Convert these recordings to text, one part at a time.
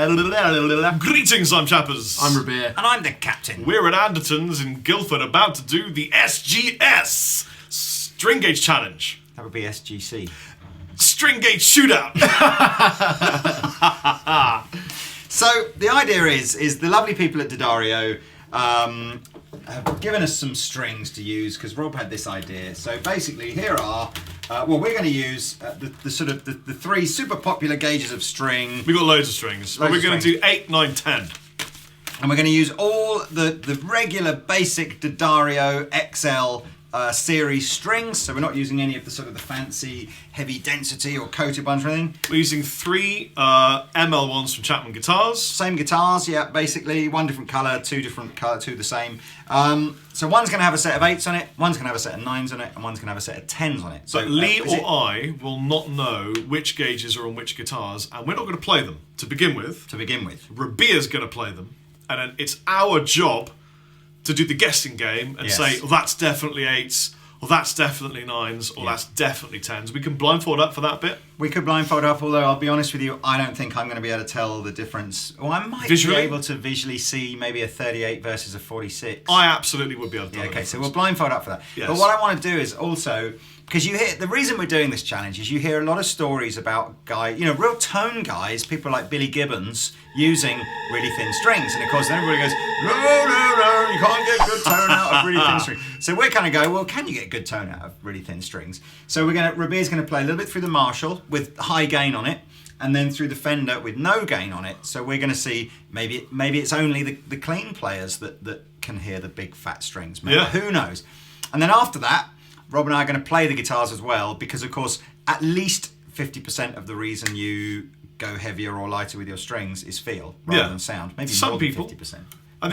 Greetings, I'm Chappers. I'm Rabir. And I'm the captain. We're at Andertons in Guildford about to do the SGS String Gauge Challenge. That would be SGC. String Gauge Shootout. So the idea is the lovely people at Didario have given us some strings to use because Rob had this idea. So basically, here are we're going to use the three super popular gauges of string. We've got loads of strings, but we're going to do 8, 9, 10. And we're going to use all the regular basic Didario XL series strings. So we're not using any of the sort of the fancy heavy density or coated ones or anything. We're using 3 ML ones from Chapman guitars. Same guitars, yeah, basically. One different colour, two different colour, two the same. So one's going to have a set of 8s on it, one's going to have a set of 9s on it, and one's going to have a set of 10s on it. So But Lee or I will not know which gauges are on which guitars, and we're not going to play them to begin with. Rabir's going to play them, and then it's our job to do the guessing game and say, well, that's definitely 8s, or that's definitely 9s, or that's definitely 10s. We can blindfold up for that bit. We could blindfold up, although I'll be honest with you, I don't think I'm going to be able to tell the difference. Well, I might be able to visually see maybe a 38 versus a 46. I absolutely would be able to tell. Yeah, okay, so we'll blindfold up for that. Yes. But what I want to do is also, because you hear, the reason we're doing this challenge is you hear a lot of stories about real tone guys, people like Billy Gibbons, using really thin strings. And of course, then everybody goes, no, you can't get good tone out of really thin strings. So we're kind of going, well, can you get good tone out of really thin strings? So Rabir's going to play a little bit through the Marshall with high gain on it, and then through the Fender with no gain on it. So we're going to see, maybe it's only the clean players that can hear the big fat strings. Maybe. Yeah. Who knows? And then after that, Rob and I are going to play the guitars as well, because of course, at least 50% of the reason you go heavier or lighter with your strings is feel rather than sound. Maybe some more than people, 50%. I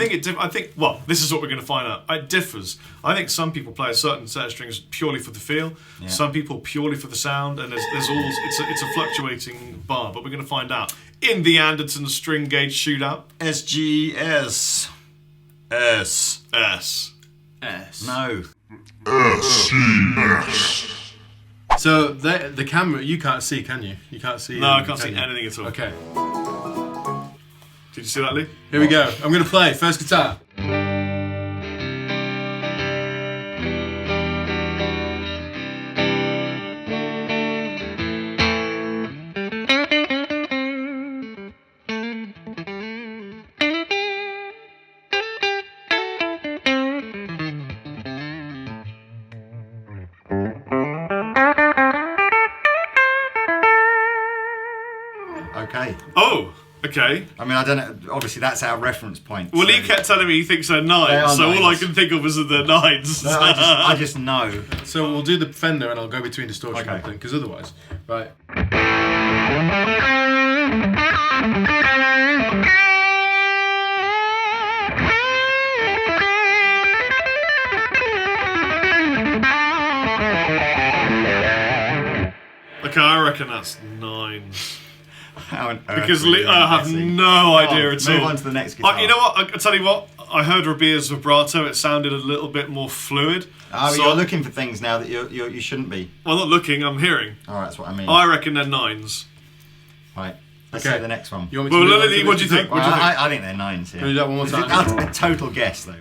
think, well, this is what we're going to find out. It differs. I think some people play a certain set of strings purely for the feel. Yeah. Some people purely for the sound, and it's a fluctuating bar. But we're going to find out in the Andertons String Gauge Shootout. SGS. S. No. SGS. So the camera, you can't see, can you? You can't see. No, I can't see anything at all. Okay. Did you see that, Lee? Here we go. I'm going to play first guitar. Okay. Oh, okay. I mean, I don't know. Obviously, that's our reference point. Well, so he kept telling me he thinks they're 9s, so all I can think of is that they're 9s. No, I just know. So we'll do the Fender and I'll go between distortion Okay. and thing, because otherwise, right. Okay, I reckon that's 9s. How on earth Because were you I have guessing? no idea at all. Move on to the next guitar. You know what? I tell you what. I heard Rabir's vibrato. It sounded a little bit more fluid. Oh, so you're looking for things now that you shouldn't be. Well, not looking. I'm hearing. Oh, that's what I mean. I reckon they're 9s. Right. Let's Okay. see the next one. You want me to Well, move on Lily, to what the do you guitar? think? What do you think? I think they're 9s here. Can we do that one more time? That's a total guess, though.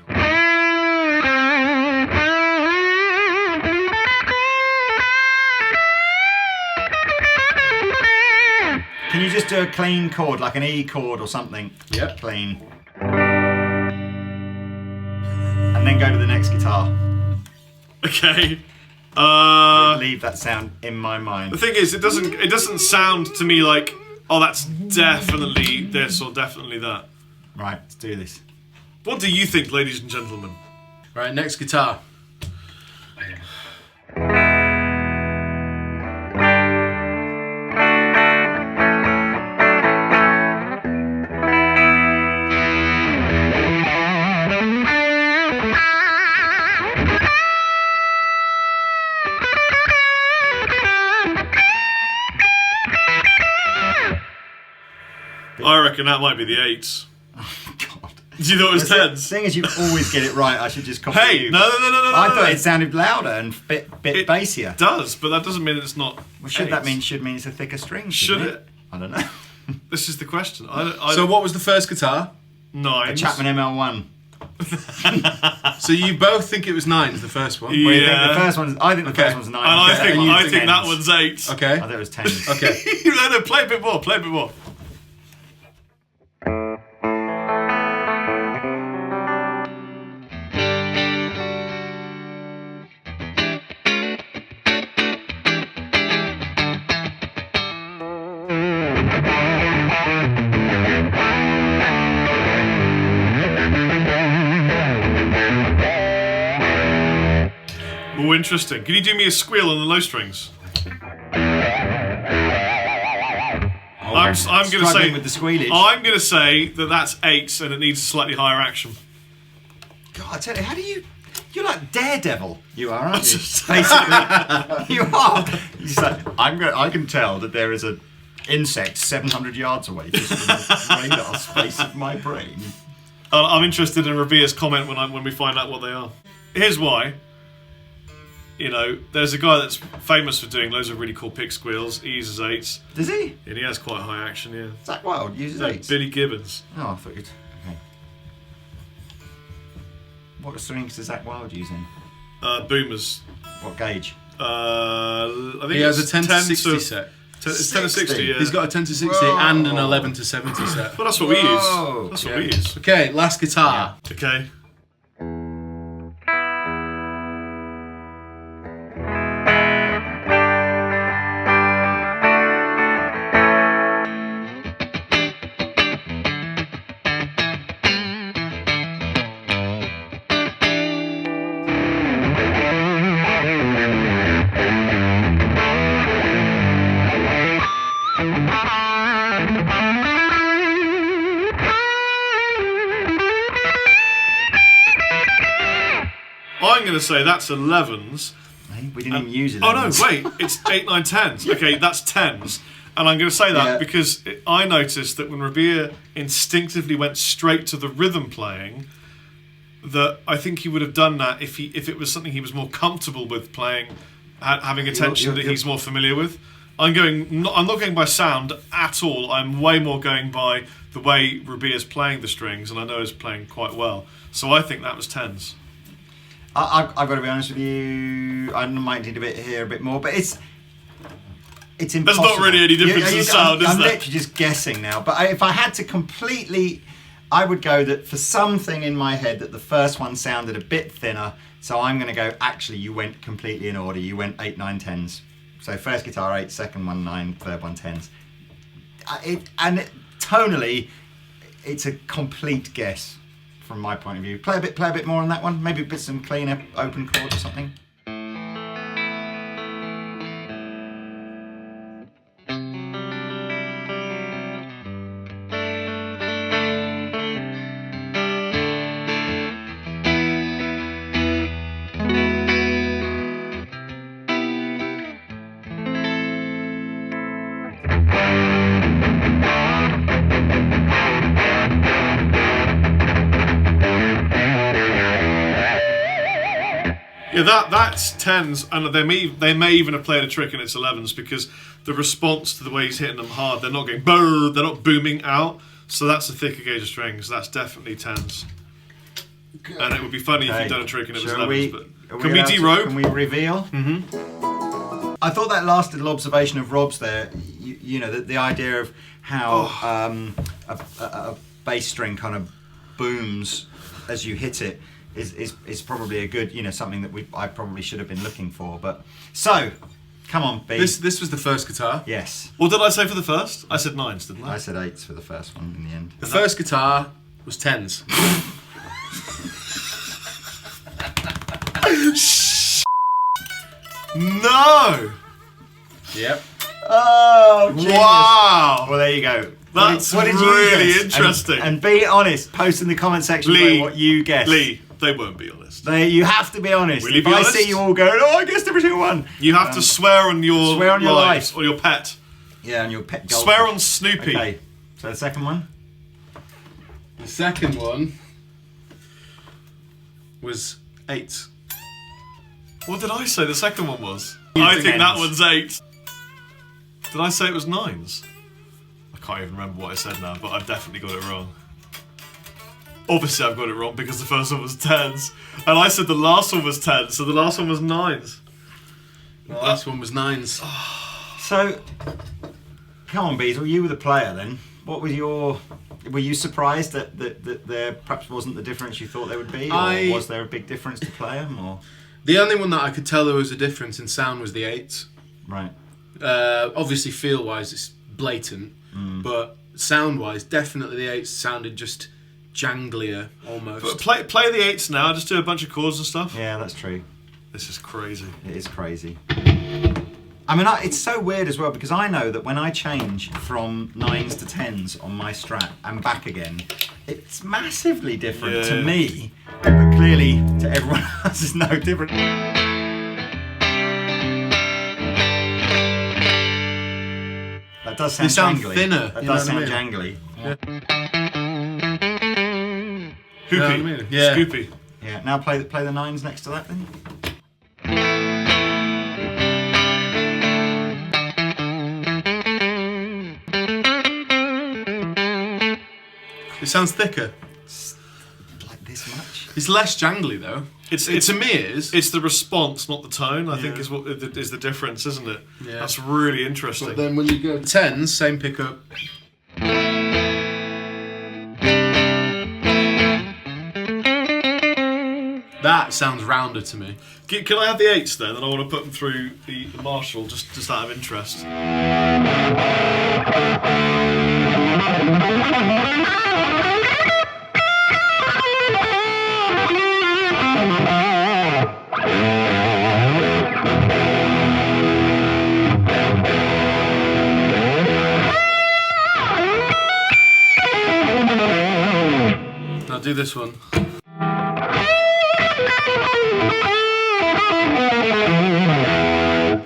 Can you just do a clean chord, like an E chord or something? Yep. Clean. And then go to the next guitar. Okay. Leave that sound in my mind. The thing is, it doesn't sound to me like, oh, that's definitely this or definitely that. Right, let's do this. What do you think, ladies and gentlemen? Right, next guitar. I reckon that might be the 8s. Oh, God. You thought it was The 10s? thing is, you always get it right. I should just copy Hey, you. no. I thought it sounded louder and bit It bassier. does, but that doesn't mean it's not. Well, should 8s. mean it's a thicker string? Should shouldn't it? I don't know. This is the question. So what was the first guitar? Nines. Chapman ML1. So you both think it was nines, the first one? Yeah. What do you think? The first one. I think the first one's 9. And I think tens. that one's 8. Okay. I thought it was 10s. Okay. No, play a bit more. Play a bit more. Oh, interesting. Can you do me a squeal on the low strings? I'm going to Struggling say with the squealage. I'm going to say that that's 8 and it needs a slightly higher action. God, I tell you, how do you? You're like Daredevil. You are, aren't you? Just- Basically, you are. You're just like, I can tell that there is an insect 700 yards away, just in the radar space of my brain. I'm interested in Rabia's comment when we find out what they are. Here's why. You know, there's a guy that's famous for doing loads of really cool pick squeals. He uses 8s, Does he? and he has quite high action. Yeah. Zach Wilde uses No, 8s. Billy Gibbons. Oh, I thought you'd. Okay. What strings does Zach Wilde use in? Boomers. What gauge? I think He has a it's 10 to 60 to, set. It's 10 to 60. Yeah. He's got a 10 to 60 Whoa. and an 11 to 70 set. Well, that's what we Whoa. use. That's what Yeah. we use. Okay, last guitar. Okay. I'm going to say that's 11s. Hey, we didn't even use it. Oh no, wait, it's 8, 9, 10s. Okay, that's 10s. And I'm going to say that Yeah. because I noticed that when Rabia instinctively went straight to the rhythm playing, that I think he would have done that if it was something he was more comfortable with playing, having a tension that he's more familiar with. I'm not going by sound at all. I'm way more going by the way Rabia's playing the strings, and I know he's playing quite well. So I think that was 10s. I've got to be honest with you. I might need a bit more, but it's impossible. There's not really any difference in sound, is I'm there? literally just guessing now. But if I had to completely, I would go that for something in my head that the first one sounded a bit thinner. So I'm going to go. Actually, you went completely in order. You went 8, 9, 10s. So first guitar 8, second one 9, third one 10s. Tonally, it's a complete guess from my point of view. Play a bit more on that one. Maybe a bit some cleaner open chords or something. Yeah, that's 10s, and they may even have played a trick and it's 11s because the response to the way he's hitting them hard, they're not going brrr, they're not booming out. So that's a thicker gauge of strings. That's definitely 10s. And it would be funny if you'd done a trick and it was 11s. But can we derobe? Can we reveal? Mm-hmm. I thought that last little observation of Rob's there, you know, the idea of how a bass string kind of booms as you hit it is probably a good, you know, something that I probably should have been looking for. But so, come on, B. This was the first guitar. Yes. What did I say for the first? I said 9s, didn't I? I said 8s for the first one in the end. The first guitar was 10s. No! Yep. Oh, genius. Wow! Well, there you go. That's what did you really guess? interesting. And be honest. Post in the comment section below what you guessed. Lee, they won't be honest. You have to be honest. Will you If be I honest? see you all going, oh, I guessed every single one. You have to swear on your life. or your pet. Yeah, and your pet goldfish. Swear on Snoopy. Okay, so the second one? The second one was 8. What did I say the second one was? You I think think that ends. one's 8. Did I say it was 9s? I can't even remember what I said now, but I've definitely got it wrong. Obviously, I've got it wrong because the first one was 10s, and I said the last one was 10s, so the last one was 9s. The last one was 9s. So, come on, Beazle, you were the player then. What was your... Were you surprised that there perhaps wasn't the difference you thought there would be? Or was there a big difference to play them? Or? The only one that I could tell there was a difference in sound was the 8s. Right. Obviously, feel-wise, it's blatant, but sound-wise, definitely the 8s sounded just janglier, almost. But play the 8s now, just do a bunch of chords and stuff. Yeah, that's true. This is crazy. It is crazy. I mean, it's so weird as well, because I know that when I change from 9s to 10s on my Strat and back again, it's massively different to me, but clearly to everyone else it's no different. That does sound jangly. Thinner. That does sound jangly. Yeah. Hoopy. You know what I mean? Yeah. Scoopy. Yeah. Now play the 9s next to that then. It sounds thicker. Like this much. It's less jangly though. To me it is. It's the response, not the tone. I think is what is the difference, isn't it? Yeah. That's really interesting. But then when you go 10s, same pickup. That sounds rounder to me. Can I have the 8s then? And I want to put them through the Marshall just out of interest. Now do this one.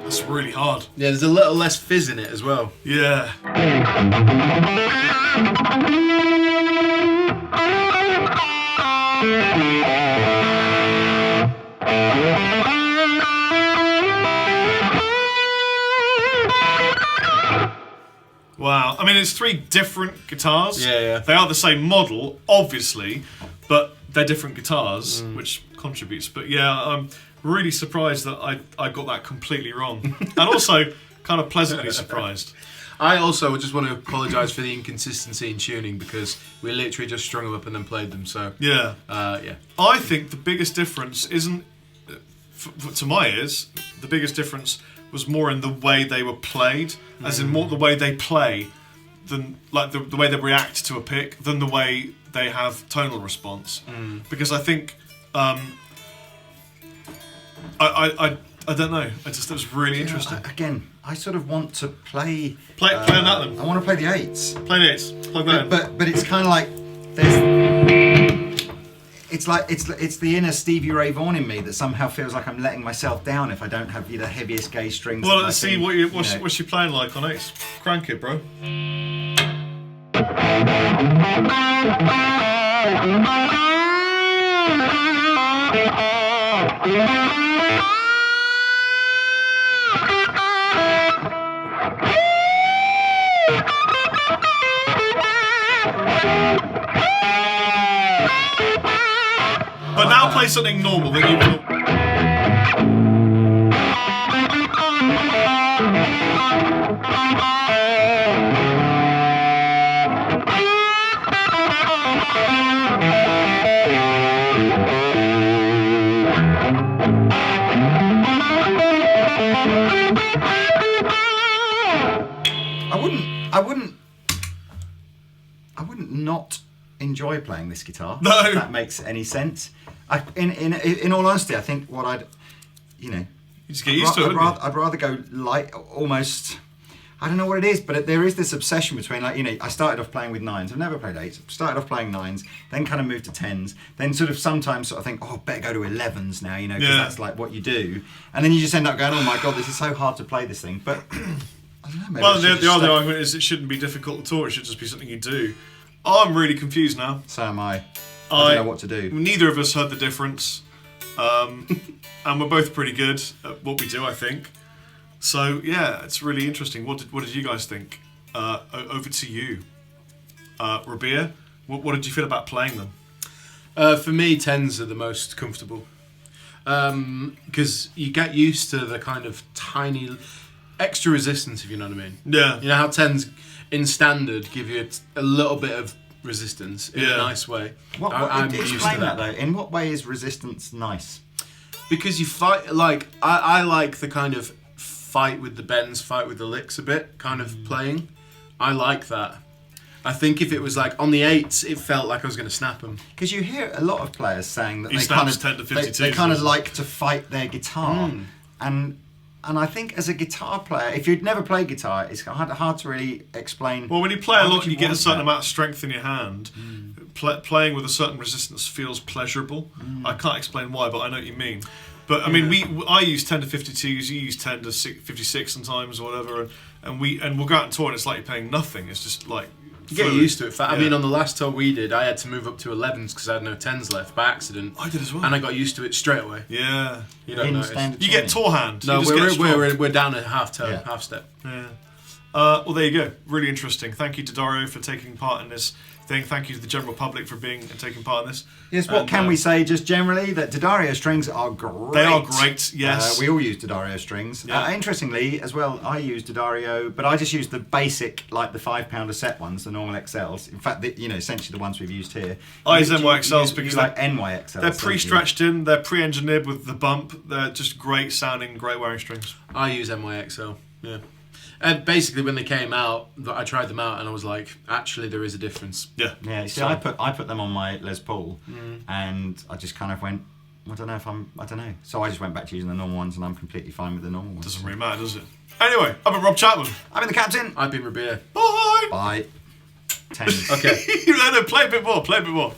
That's really hard. Yeah, there's a little less fizz in it as well. Yeah. Wow. I mean, it's 3 different guitars. Yeah. They are the same model, obviously, but they're different guitars, which contributes. But yeah, I'm really surprised that I got that completely wrong. And also kind of pleasantly surprised. I also just want to apologise for the inconsistency in tuning because we literally just strung them up and then played them. So Yeah. yeah. I think the biggest difference isn't, to my ears, the biggest difference was more in the way they were played, as in more the way they play than like the way they react to a pick than the way they have tonal response. Because I think I don't know. It was really interesting. I sort of want to play Play on that then. I want to play the 8s. Play the 8s. Plug that in. But it's kind of like it's the inner Stevie Ray Vaughan in me that somehow feels like I'm letting myself down if I don't have the heaviest gauge strings. Well, let's see what's she playing like on 8s. Crank it, bro. But now play something normal that you will. I wouldn't not enjoy playing this guitar. No. If that makes any sense. In all honesty, I think what You just get used to it. I'd rather go light, almost. I don't know what it is, but there is this obsession between I started off playing with 9s. I've never played 8s. Started off playing 9s, then kind of moved to 10s. Then sometimes think, oh, better go to 11s now, because that's like what you do. And then you just end up going, oh my god, this is so hard to play this thing. But I don't know. Maybe Well, the other argument is it shouldn't be difficult at all. It should just be something you do. I'm really confused now. So am I. I don't know what to do. Neither of us heard the difference, and we're both pretty good at what we do, I think. So yeah, it's really interesting. What did you guys think? over to you. Rabia, what did you feel about playing them? For me, 10s are the most comfortable. Because you get used to the kind of tiny extra resistance, if you know what I mean. Yeah. You know how 10s in standard give you a little bit of resistance in a nice way. I'm used to that though. In what way is resistance nice? Because you fight, like, I like the kind of fight with the bends, fight with the licks a bit kind of playing. I like that. I think if it was like on the 8s, it felt like I was going to snap them. Because you hear a lot of players saying that He they kind snaps of 10 to 52. they kind of like to fight their guitar, and I think as a guitar player, if you'd never played guitar, it's hard to really explain. Well, when you play a Why lot would and you you get a want certain that? amount of strength in your hand, playing with a certain resistance feels pleasurable. I can't explain why, but I know what you mean. But I mean, I use 10 to 52s. You use 10 to 56 sometimes or whatever, and we'll go out and tour, and it's like you're paying nothing. It's just like you get used to it. I mean, on the last tour we did, I had to move up to 11s because I had no 10s left by accident. I did as well, and I got used to it straight away. Yeah, You don't notice. you get tour hand. No, You just get strong. we're down at half tone, Yeah. half step. Yeah. Well, there you go. Really interesting. Thank you to Dario for taking part in this thing. Thank you to the general public for being and taking part in this. Yes, what can we say just generally? That D'Addario strings are great. They are great, yes. We all use D'Addario strings. Yeah. Interestingly, as well, I use D'Addario, but I just use the basic, like the £5 a set ones, the normal XLs. In fact, essentially the ones we've used here. I use You- NYXLs you because like NYXLs. they're don't you? pre-stretched in, they're pre-engineered with the bump. They're just great sounding, great wearing strings. I use MYXL, yeah. And basically, when they came out, I tried them out and I was like, actually, there is a difference. Yeah. Yeah, see, I put them on my Les Paul, and I just kind of went, I don't know. So I just went back to using the normal ones, and I'm completely fine with the normal ones. Doesn't really matter, does it? Anyway, I've been Rob Chapman. I'm in the captain. I've been Rabia. Bye. Bye. 10. Okay. No, play a bit more.